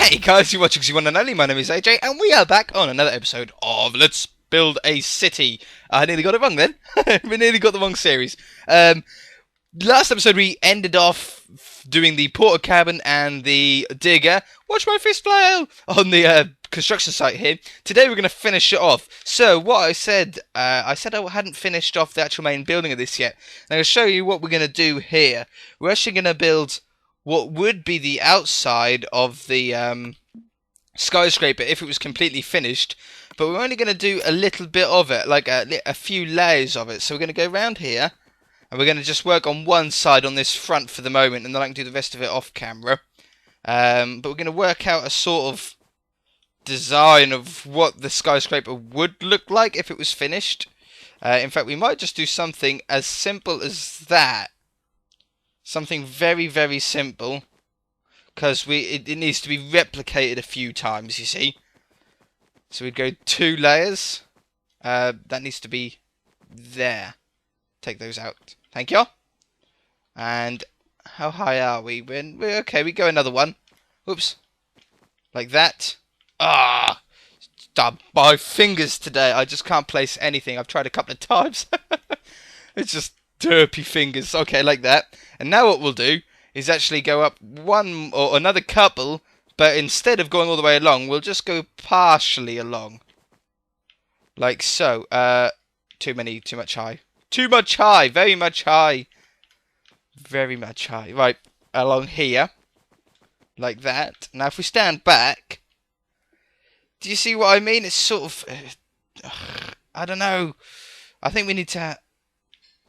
Hey guys, you're watching Z1 and Only. My name is AJ, and we are back on another episode of Let's Build a City. I nearly got it wrong then. We nearly got the wrong series. Last episode we ended off doing the porter cabin and the digger. Watch my fist fly on the construction site here. Today we're going to finish it off. So what I said I hadn't finished off the actual main building of this yet. I'm going to show you what we're going to do here. We're actually going to build what would be the outside of the skyscraper if it was completely finished, but we're only going to do a little bit of it, like a few layers of it. So we're going to go around here and we're going to just work on one side on this front for the moment, and then I can do the rest of it off camera. But we're going to work out a sort of design of what the skyscraper would look like if it was finished. In fact, we might just do something as simple as that. Something very, very simple, because it needs to be replicated a few times, you see. So we'd go 2 layers. That needs to be there. Take those out. Thank you. And how high are we? We're okay. We go another one. Oops. Like that. My fingers today. I just can't place anything. I've tried a couple of times. It's just derpy fingers. Okay, like that. And now what we'll do is actually go up one or another couple, but instead of going all the way along, we'll just go partially along. Like so. Too much high. Too much high. Very much high. Very much high. Right, along here. Like that. Now if we stand back, do you see what I mean? It's sort of... I don't know. I think we need to...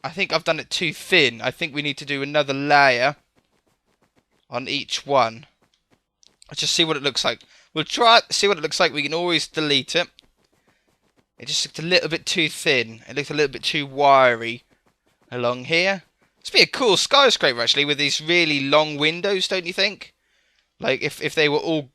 I think I've done it too thin. I think we need to do another layer on each one. Let's just see what it looks like. We'll try to see what it looks like. We can always delete it. It just looked a little bit too thin. It looked a little bit too wiry along here. It's be a cool skyscraper actually with these really long windows, don't you think? Like if they were all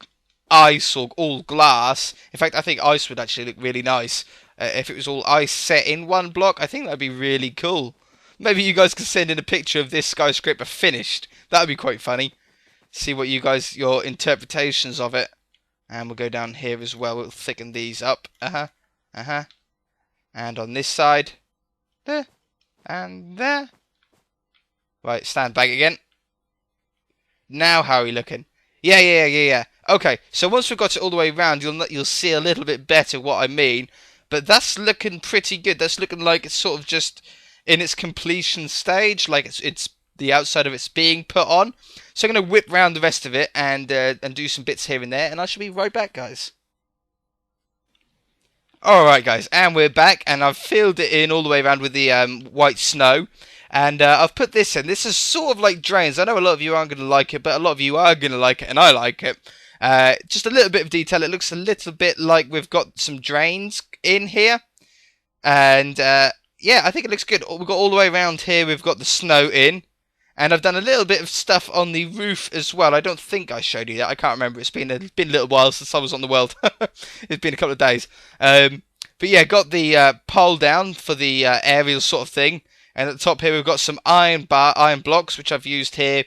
ice or all glass. In fact, I think ice would actually look really nice. If it was all ice set in one block, I think that'd be really cool. Maybe you guys could send in a picture of this skyscraper finished. That would be quite funny. See what your interpretations of it. And we'll go down here as well. We'll thicken these up. And on this side. There. And there. Right, stand back again. Now how are we looking? Yeah. Okay, so once we've got it all the way around, you'll see a little bit better what I mean. But that's looking pretty good. That's looking like it's sort of just in its completion stage, like it's the outside of it's being put on. So I'm going to whip round the rest of it and do some bits here and there, and I shall be right back, guys. Alright, guys, and we're back, and I've filled it in all the way around with the white snow. And I've put this in. This is sort of like drains. I know a lot of you aren't going to like it, but a lot of you are going to like it, and I like it. Just a little bit of detail. It looks a little bit like we've got some drains in here. And, yeah, I think it looks good. We've got all the way around here. We've got the snow in. And I've done a little bit of stuff on the roof as well. I don't think I showed you that. I can't remember. It's been a little while since I was on the world. It's been a couple of days. But, yeah, got the pole down for the aerial sort of thing. And at the top here, we've got some iron blocks, which I've used here.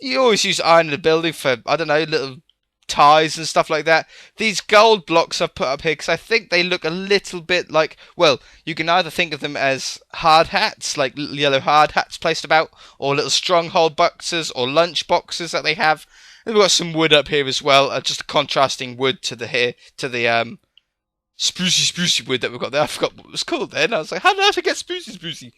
You always use iron in a building for, I don't know, little ties and stuff like that. These gold blocks I've put up here because I think they look a little bit like, well, you can either think of them as hard hats, like little yellow hard hats placed about, or little stronghold boxes or lunch boxes that they have. And we've got some wood up here as well, just a contrasting wood to the sprucey wood that we've got there. I forgot what it was called then. I was like, how did I forget sprucey?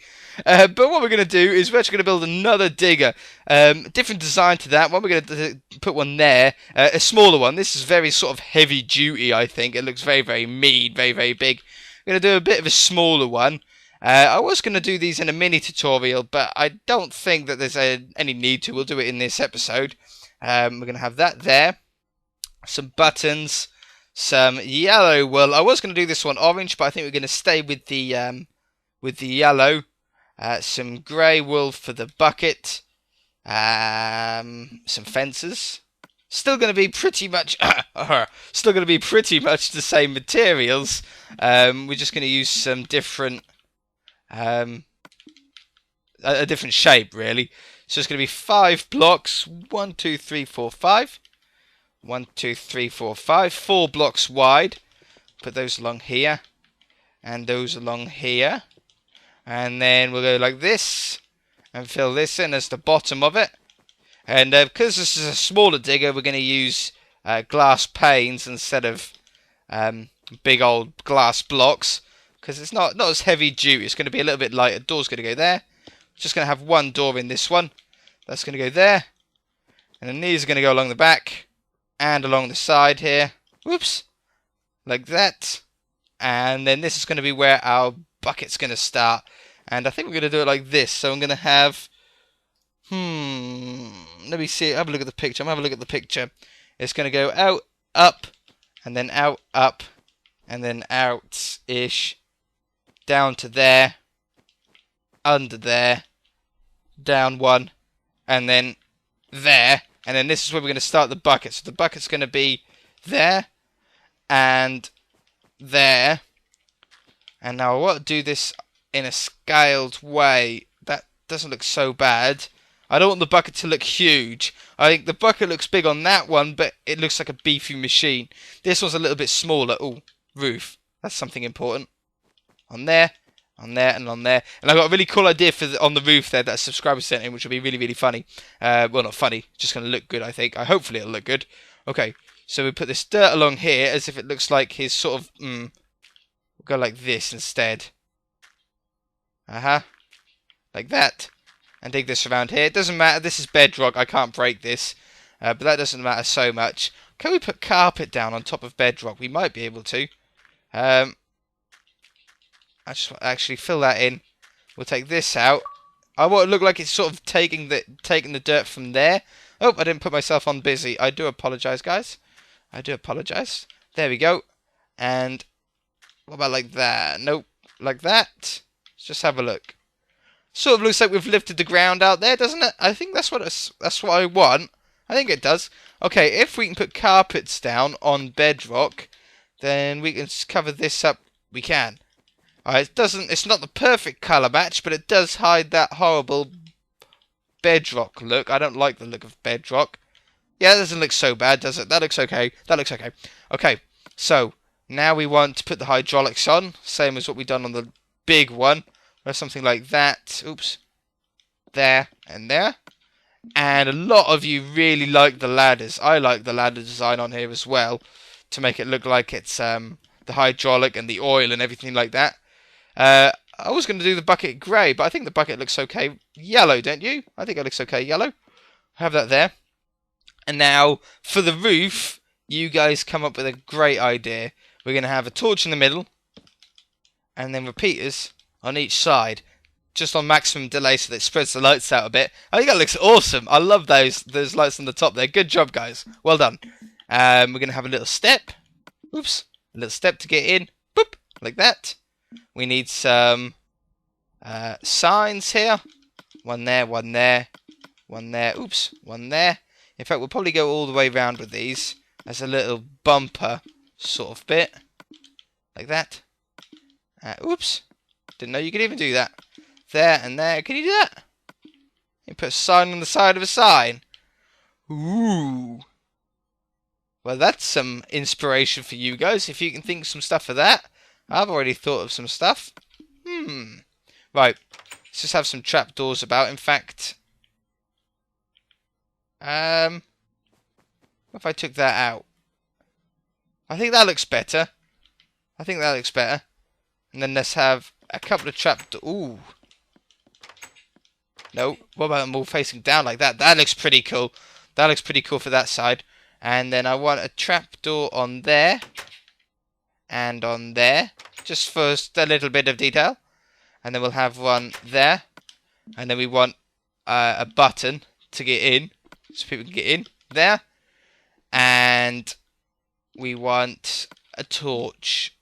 But what we're going to do is we're actually going to build another digger. Different design to that one. We're going to put one there. A smaller one. This is very sort of heavy duty, I think. It looks very, very mean, very, very big. We're going to do a bit of a smaller one. I was going to do these in a mini tutorial, but I don't think that there's any need to. We'll do it in this episode. We're going to have that there. Some buttons. Some yellow wool. I was going to do this one orange, but I think we're going to stay with the yellow. Some grey wool for the bucket. Some fences. Still going to be pretty much the same materials. We're just going to use some different a different shape really. So it's going to be 5 blocks. 1, 2, 3, 4, 5. 1, 2, 3, 4, 5. 4 blocks wide. Put those along here. And those along here. And then we'll go like this. And fill this in as the bottom of it. And because this is a smaller digger, we're going to use glass panes instead of big old glass blocks. Because it's not as heavy duty. It's going to be a little bit lighter. Door's going to go there. Just going to have one door in this one. That's going to go there. And then these are going to go along the back. And along the side here. Whoops. Like that. And then this is going to be where our bucket's going to start. And I think we're going to do it like this. So I'm going to have... let me see. Have a look at the picture. Have a look at the picture. It's going to go out, up, and then out, up, and then out-ish. Down to there. Under there. Down one. And then there. And then this is where we're going to start the bucket. So the bucket's going to be there. And there. And now I want to do this in a scaled way. That doesn't look so bad. I don't want the bucket to look huge. I think the bucket looks big on that one, but it looks like a beefy machine. This one's a little bit smaller. Oh, roof. That's something important. On there, and on there. And I've got a really cool idea for on the roof there that a subscriber sent in, which will be really, really funny. Well, not funny. Just going to look good, I think. Hopefully it'll look good. Okay, so we put this dirt along here as if it looks like his sort of... we'll go like this instead. Like that. And dig this around here. It doesn't matter. This is bedrock. I can't break this. But that doesn't matter so much. Can we put carpet down on top of bedrock? We might be able to. I just want to actually fill that in. We'll take this out. I want it to look like it's sort of taking the dirt from there. Oh, I didn't put myself on busy. I do apologise, guys. I do apologise. There we go. And what about like that? Nope. Like that. Let's just have a look. Sort of looks like we've lifted the ground out there, doesn't it? I think that's what I want. I think it does. Okay, if we can put carpets down on bedrock, then we can cover this up. We can. Alright, it's not the perfect colour match, but it does hide that horrible bedrock look. I don't like the look of bedrock. Yeah, that doesn't look so bad, does it? That looks okay. That looks okay. Okay, so now we want to put the hydraulics on, same as what we've done on the big one. Or something like that. Oops. There and there. And a lot of you really like the ladders. I like the ladder design on here as well. To make it look like it's the hydraulic and the oil and everything like that. I was going to do the bucket grey, but I think the bucket looks okay yellow, don't you? I think it looks okay yellow. Have that there. And now, for the roof, you guys come up with a great idea. We're going to have a torch in the middle. And then repeaters on each side, just on maximum delay so that it spreads the lights out a bit. I think that looks awesome. I love those lights on the top there. Good job, guys. Well done. We're going to have a little step. Oops. A little step to get in. Boop. Like that. We need some signs here. One there, one there, one there. Oops. One there. In fact, we'll probably go all the way around with these as a little bumper sort of bit. Like that. Oops. Didn't know you could even do that. There and there. Can you do that? You put a sign on the side of a sign. Ooh. Well, that's some inspiration for you guys. If you can think of some stuff for that. I've already thought of some stuff. Right. Let's just have some trapdoors about. In fact. What if I took that out? I think that looks better. I think that looks better. And then let's have a couple of trapdoors. Ooh. No. What about them all facing down like that? That looks pretty cool. That looks pretty cool for that side. And then I want a trapdoor on there. And on there. Just for a little bit of detail. And then we'll have one there. And then we want a button to get in. So people can get in. There. And we want a torch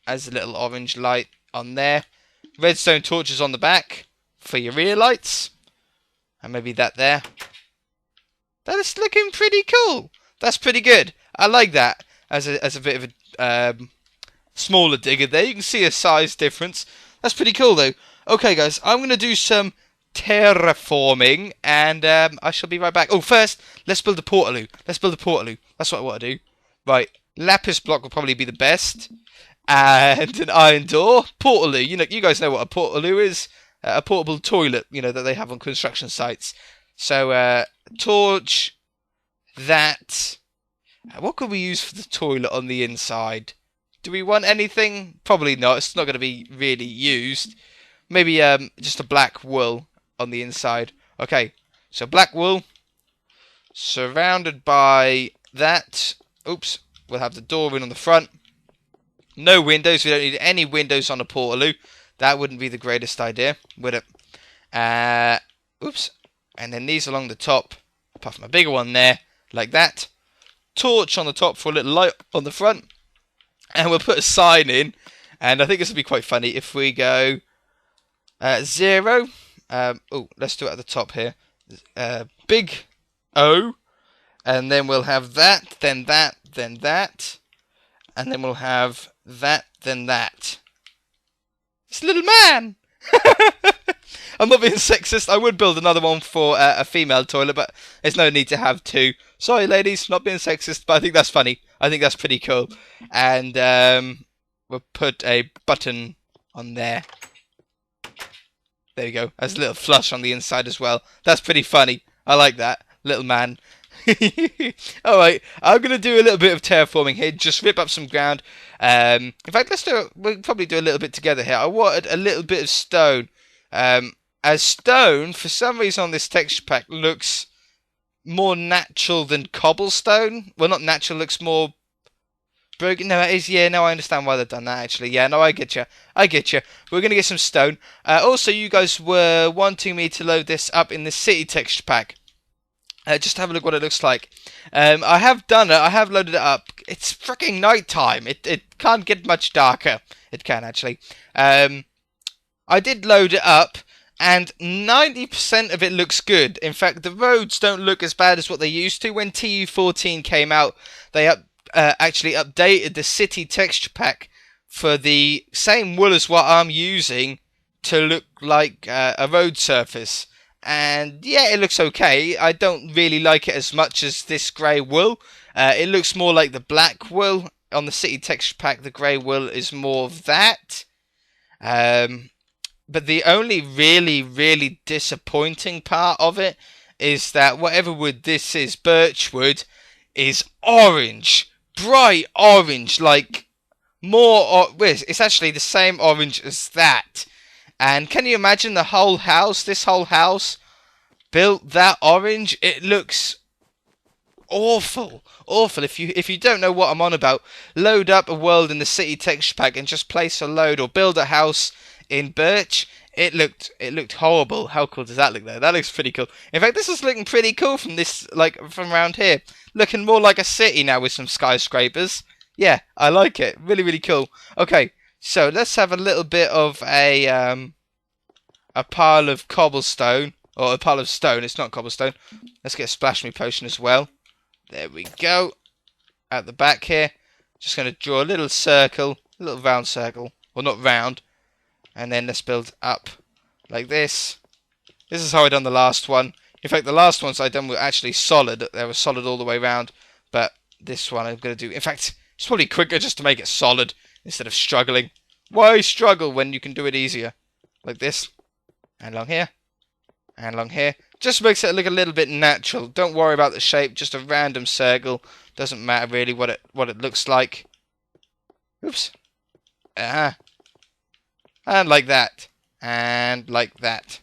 as a little orange light on there. Redstone torches on the back for your rear lights. And maybe that there. That is looking pretty cool. That's pretty good. I like that as a bit of a smaller digger there. You can see a size difference. That's pretty cool though. Okay guys, I'm going to do some terraforming, and I shall be right back. Oh, first, let's build a portaloo. Let's build a portaloo. That's what I want to do. Right, lapis block will probably be the best. And an iron door. Portaloo. You guys know what a portaloo is. A portable toilet, that they have on construction sites. So, torch, that. What could we use for the toilet on the inside? Do we want anything? Probably not. It's not going to be really used. Maybe just a black wool on the inside. Okay, so black wool surrounded by that. Oops, we'll have the door in on the front. No windows. We don't need any windows on a portaloo. That wouldn't be the greatest idea, would it? Oops. And then these along the top, apart from a bigger one there, like that. Torch on the top for a little light on the front. And we'll put a sign in. And I think this will be quite funny if we go 0. Let's do it at the top here. Big O. And then we'll have that, then that, then that. And then we'll have that, then that. It's a little man! I'm not being sexist. I would build another one for a female toilet, but there's no need to have two. Sorry, ladies, not being sexist, but I think that's funny. I think that's pretty cool. And we'll put a button on there. There you go. There's a little flush on the inside as well. That's pretty funny. I like that. Little man. Alright, I'm going to do a little bit of terraforming here. Just rip up some ground. In fact, we'll probably do a little bit together here. I wanted a little bit of stone. As stone, for some reason on this texture pack, looks more natural than cobblestone. Well, not natural, looks more broken. No, it is, yeah, no, I understand why they've done that, actually. Yeah, no, I get you. We're going to get some stone. Also, you guys were wanting me to load this up in the city texture pack. Just have a look what it looks like. I have done it. I have loaded it up. It's freaking night time. It can't get much darker. It can, actually. I did load it up, and 90% of it looks good. In fact, the roads don't look as bad as what they used to. When TU14 came out, they actually updated the city texture pack for the same wool as what I'm using to look like a road surface. And yeah, it looks okay. I don't really like it as much as this grey wool. It looks more like the black wool. On the city texture pack, the grey wool is more of that. But the only really disappointing part of it is that whatever wood this is, birch wood, is orange. Bright orange, like more... It's actually the same orange as that. And can you imagine the whole house, this whole house, built that orange? It looks awful. If you don't know what I'm on about, load up a world in the city texture pack and just place a load or build a house in birch. It looked horrible. How cool does that look though? That looks pretty cool. In fact, this is looking pretty cool from from around here. Looking more like a city now with some skyscrapers. Yeah, I like it. Really cool. Okay. So let's have a little bit of a pile of cobblestone, or a pile of stone. It's not cobblestone. Let's get a splash me potion as well. There we go. At the back here, just going to draw a little circle, a little round circle, well not round, and then let's build up like this. This is how I done the last one. In fact, the last ones I done were actually solid. They were solid all the way around, but this one I'm going to do. In fact, it's probably quicker just to make it solid instead of struggling. Why struggle when you can do it easier? Like this. And along here. And along here. Just makes it look a little bit natural. Don't worry about the shape. Just a random circle. Doesn't matter really what it looks like. Oops. And like that. And like that.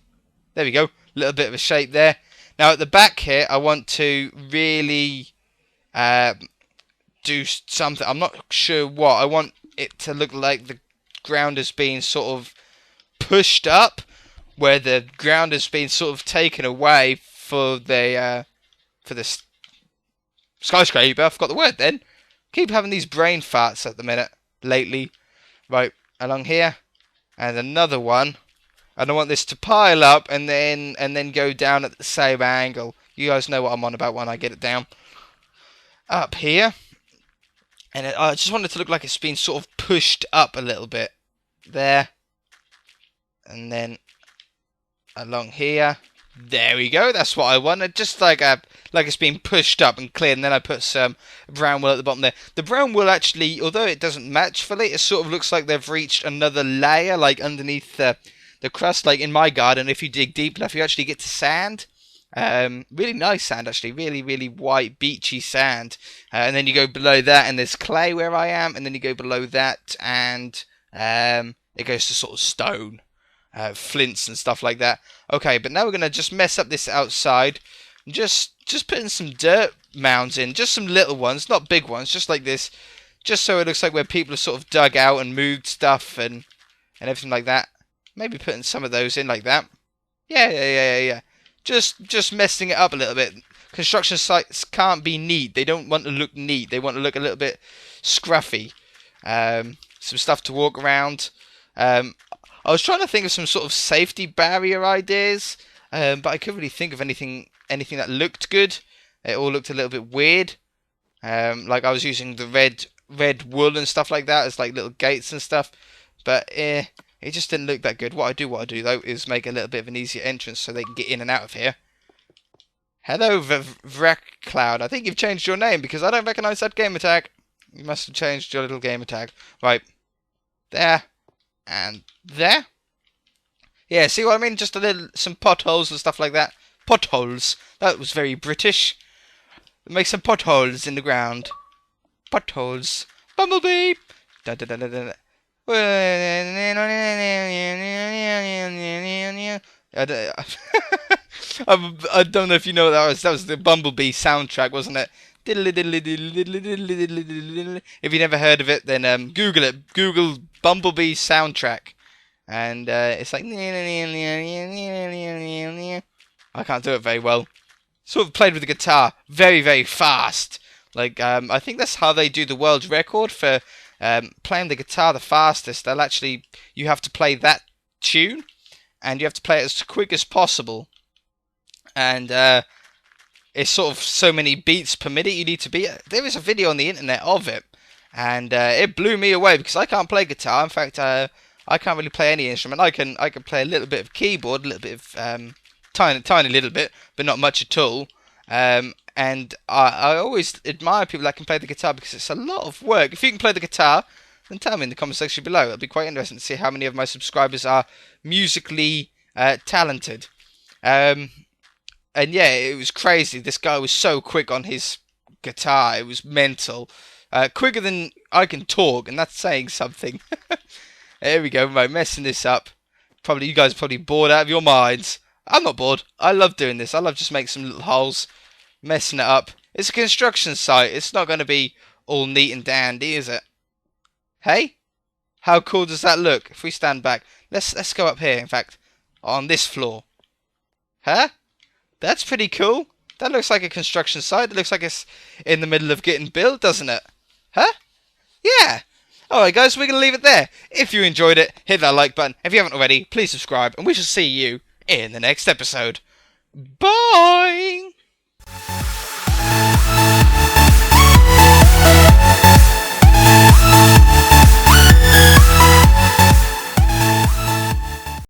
There we go. A little bit of a shape there. Now at the back here, I want to really do something. I'm not sure what. I want it to look like the ground is being sort of pushed up, where the ground has been sort of taken away for the skyscraper. I forgot the word then. Keep having these brain farts at the minute lately. Right, along here, and another one. And I want this to pile up and then go down at the same angle. You guys know what I'm on about when I get it down. Up here. And I just want it to look like it's been sort of pushed up a little bit. There. And then along here. There we go. That's what I wanted. Just like it's being pushed up and cleared. And then I put some brown wool at the bottom there. The brown wool actually, although it doesn't match fully, it sort of looks like they've reached another layer, like underneath the crust. Like in my garden, if you dig deep enough, you actually get to sand. Really nice sand, actually. Really, really white, beachy sand. And then you go below that, and there's clay where I am. And then you go below that, and it goes to sort of stone. Flints and stuff like that. Okay, but now we're going to just mess up this outside. Just putting some dirt mounds in. Just some little ones, not big ones, just like this. Just so it looks like where people have sort of dug out and moved stuff and everything like that. Maybe putting some of those in like that. Yeah. Just messing it up a little bit. Construction sites can't be neat. They don't want to look neat. They want to look a little bit scruffy. Some stuff to walk around. I was trying to think of some sort of safety barrier ideas, but I couldn't really think of anything that looked good. It all looked a little bit weird. Like I was using the red wool and stuff like that as like little gates and stuff, but it just didn't look that good. What I do though is make a little bit of an easier entrance so they can get in and out of here. Hello, Vrek Cloud. I think you've changed your name because I don't recognise that gamertag. You must have changed your little gamertag. Right there. And there. Yeah, see what I mean? Just some potholes and stuff like that. Potholes. That was very British. Make some potholes in the ground. Potholes. Bumblebee. Da da da da da. I don't know if you know what that was. That was the Bumblebee soundtrack, wasn't it? If you never heard of it, then Google it. Google Bumblebee soundtrack, and it's like I can't do it very well. Sort of played with the guitar very, very fast. Like I think that's how they do the world record for playing the guitar the fastest. You have to play that tune, and you have to play it as quick as possible, and it's sort of so many beats per minute you need to be. There is a video on the internet of it, and it blew me away because I can't play guitar. In fact, I can't really play any instrument. I can play a little bit of keyboard, a little bit of tiny little bit, but not much at all. And I always admire people that can play the guitar because it's a lot of work. If you can play the guitar, then tell me in the comment section below. It'll be quite interesting to see how many of my subscribers are musically talented. And yeah, it was crazy. This guy was so quick on his guitar. It was mental. Quicker than I can talk, and that's saying something. There we go. Right, messing this up. You guys are probably bored out of your minds. I'm not bored. I love doing this. I love just making some little holes, messing it up. It's a construction site. It's not going to be all neat and dandy, is it? Hey? How cool does that look? If we stand back. Let's go up here, in fact. On this floor. Huh? That's pretty cool. That looks like a construction site. It looks like it's in the middle of getting built, doesn't it? Huh? Yeah. Alright guys, we're going to leave it there. If you enjoyed it, hit that like button. If you haven't already, please subscribe. And we shall see you in the next episode. Bye!